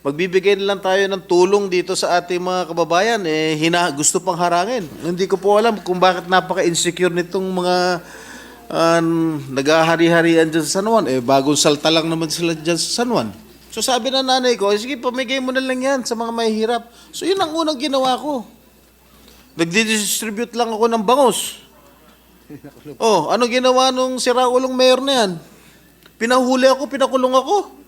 Magbibigay na lang tayo ng tulong dito sa ating mga kababayan, gusto pang harangin. Hindi ko po alam kung bakit napaka-insecure nitong mga nag-ahari-harian dyan sa San Juan. Bagong salta lang naman sila dyan sa San Juan. So sabi na nanay ko, sige, pamigay mo na lang yan sa mga mahihirap. So yun ang unang ginawa ko. Nagdi-distribute lang ako ng bangus. Oh, ano ginawa nung siraulong mayor na yan? Pinahuli ako, pinakulong ako.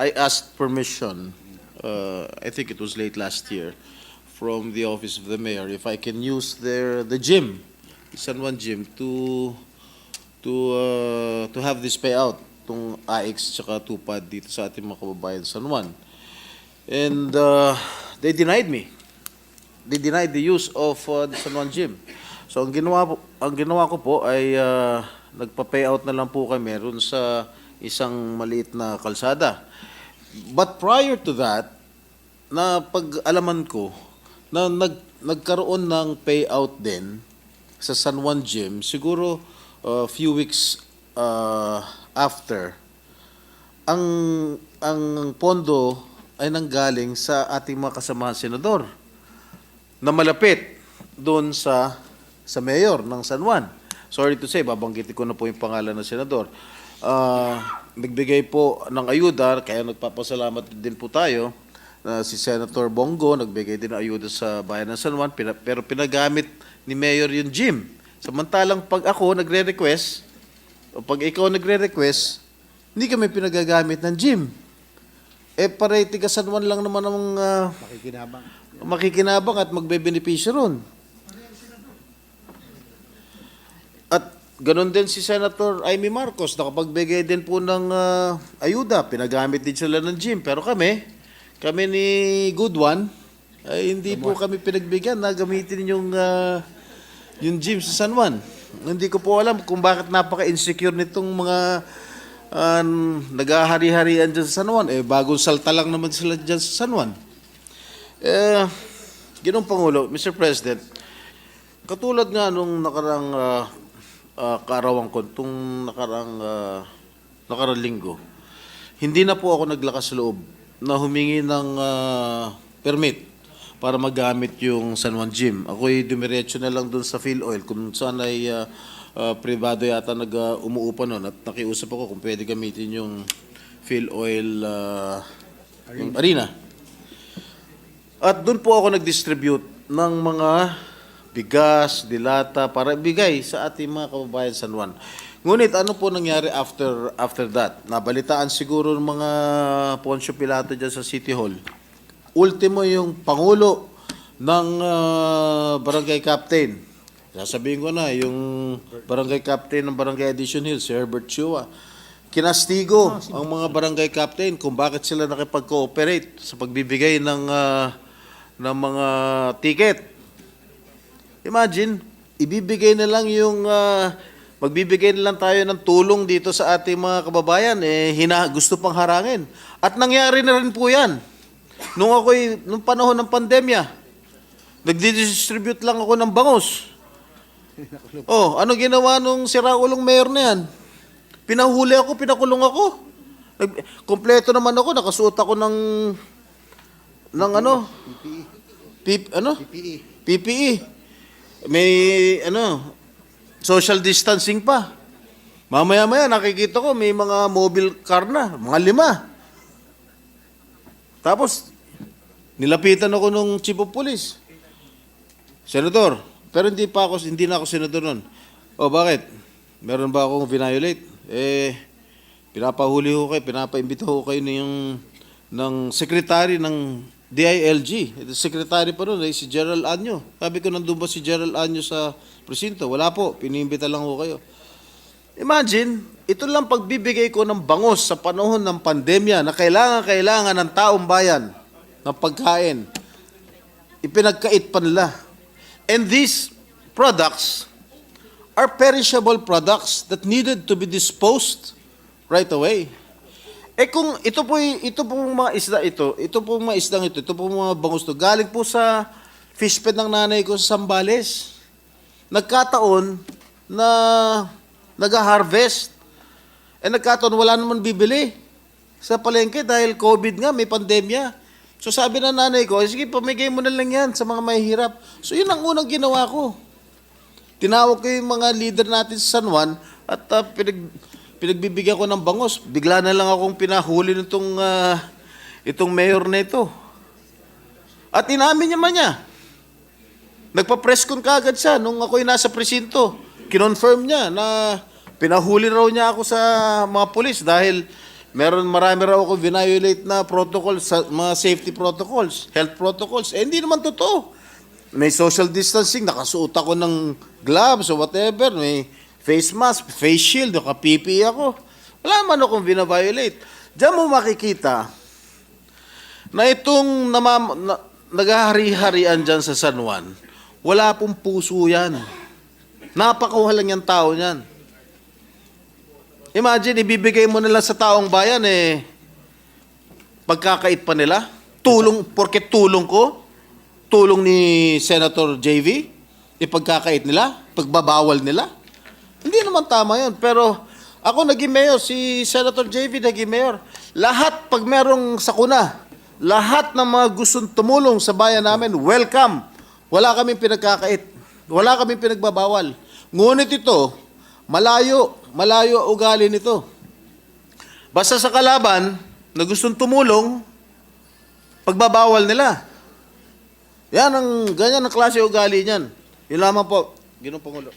I asked permission, I think it was late last year, from the office of the mayor if I can use the gym, the San Juan gym, to have this payout, itong AX tsaka tupad dito sa ating mga kababayan San Juan. And they denied me. They denied the use of the San Juan gym. So ang ginawa ko po ay nagpa-payout na lang po kami meron sa isang maliit na kalsada. But prior to that, na pag-alaman ko na nagkaroon ng payout din sa San Juan Gym, siguro few weeks after, ang pondo ay nanggaling sa ating mga kasamahan senador na malapit doon sa mayor ng San Juan. Sorry to say, babanggitin ko na po yung pangalan ng senador. Nagbigay po ng ayuda, kaya nagpapasalamat din po tayo na si Senator Bongo, nagbigay din ng ayuda sa bayan ng San Juan, pero pinagamit ni Mayor yung gym. Samantalang pag ako nagre-request, o pag ikaw nagre-request, hindi kami pinagagamit ng gym. Pareho tiga San Juan lang naman ang makikinabang at magbe-benepisyo ron. At ganon din si Senator Amy Marcos, nakapagbigay din po ng ayuda, pinagamit din sila ng gym. Pero kami ni Good One, ay hindi po kami pinagbigyan na gamitin yung gym sa San Juan. Hindi ko po alam kung bakit napaka-insecure nitong mga nag-ahari-harian dyan sa San Juan. Bagong salta lang naman sila dyan sa San Juan. Ginoong Pangulo, Mr. President, katulad nga nung nakarang kaarawan ko, itong nakarang linggo, hindi na po ako naglakas loob na humingi ng permit para magamit yung San Juan Gym. Ako'y dumiretso na lang doon sa Phil Oil kung saan ay privado yata umuupa noon at nakiusap ako kung pwede gamitin yung Phil Oil yung arena. At doon po ako nag-distribute ng mga bigas, dilata, para ibigay sa ating mga kababayan San Juan. Ngunit ano po nangyari after that? Nabalitaan siguro ng mga Poncio Pilato dyan sa City Hall. Ultimo yung Pangulo ng Barangay Captain. Sasabihin ko na, yung Barangay Captain ng Barangay Addition Hill, si Herbert Chua, kinastigo ang mga Barangay Captain kung bakit sila nakipag-cooperate sa pagbibigay ng mga ticket. Imagine, ibibigay na lang magbibigay na lang tayo ng tulong dito sa ating mga kababayan, gusto pang harangin. At nangyari na rin po yan. Nung panahon ng pandemya, nagdi-distribute lang ako ng bangus. Oh, ano ginawa nung siraulong mayor na yan? Pinahuli ako, pinakulong ako. Kompleto naman ako, nakasuot ako ng PPE. May social distancing pa. Mamaya-maya nakikita ko may mga mobile car na, mga 5. Tapos nilapitan ako nung chief of police. Senator, pero hindi na ako senador noon. O bakit? Meron ba akong violate? Pinapahuli ko kayo, pinapaimbita ko kayo ng secretary ng DILG. Secretary pa rin, si Gerald Anyo. Sabi ko, nandun ba si Gerald Anyo sa presinto? Wala po, pinimbita lang ko kayo. Imagine, ito lang pagbibigay ko ng bangus sa panahon ng pandemya na kailangan ng taong bayan ng pagkain. Ipinagkait pa nila. And these products are perishable products that needed to be disposed right away. Kung ito pong mga isdang ito pong mga bangus to, galing po sa fish pet ng nanay ko sa Sambales. Nagkataon na nag-harvest. Nagkataon, wala naman bibili sa palengke dahil COVID nga, may pandemya. So sabi ng nanay ko, sige, pamigay mo na lang yan sa mga mahihirap. So yun ang unang ginawa ko. Tinawag ko yung mga leader natin sa San Juan at pinagbibigyan ko ng bangos. Bigla na lang akong pinahuli nitong itong mayor na ito. At inamin naman niya. Nagpa-press con kaagad siya nung ako'y nasa presinto. Kinonfirm niya na pinahuli raw niya ako sa mga pulis dahil marami raw ako violate na protocols, mga safety protocols, health protocols. Hindi naman totoo. May social distancing, nakasuot ako ng gloves o whatever, may face mask, face shield, naka-PPE ako. Wala man akong vina-violate. Diyan mo makikita na itong naghahari-harian dyan sa San Juan, wala pong puso yan. Napakawalang yung tao niyan. Imagine, ibibigay mo nila sa taong bayan, pagkakait pa nila. Tulong, porket tulong ko, tulong ni Senator JV, ipagkakait nila, pagbabawal nila. Hindi naman tama yun. Pero ako naging mayor, si Senator JV naging mayor. Lahat, pag merong sakuna, lahat ng mga gustong tumulong sa bayan namin, welcome. Wala kaming pinagkakait. Wala kaming pinagbabawal. Ngunit ito, malayo ugali nito. Basta sa kalaban na gustong tumulong, pagbabawal nila. Ganyan ang klase ugali niyan. Yun lamang po, Ginoong Pangulo.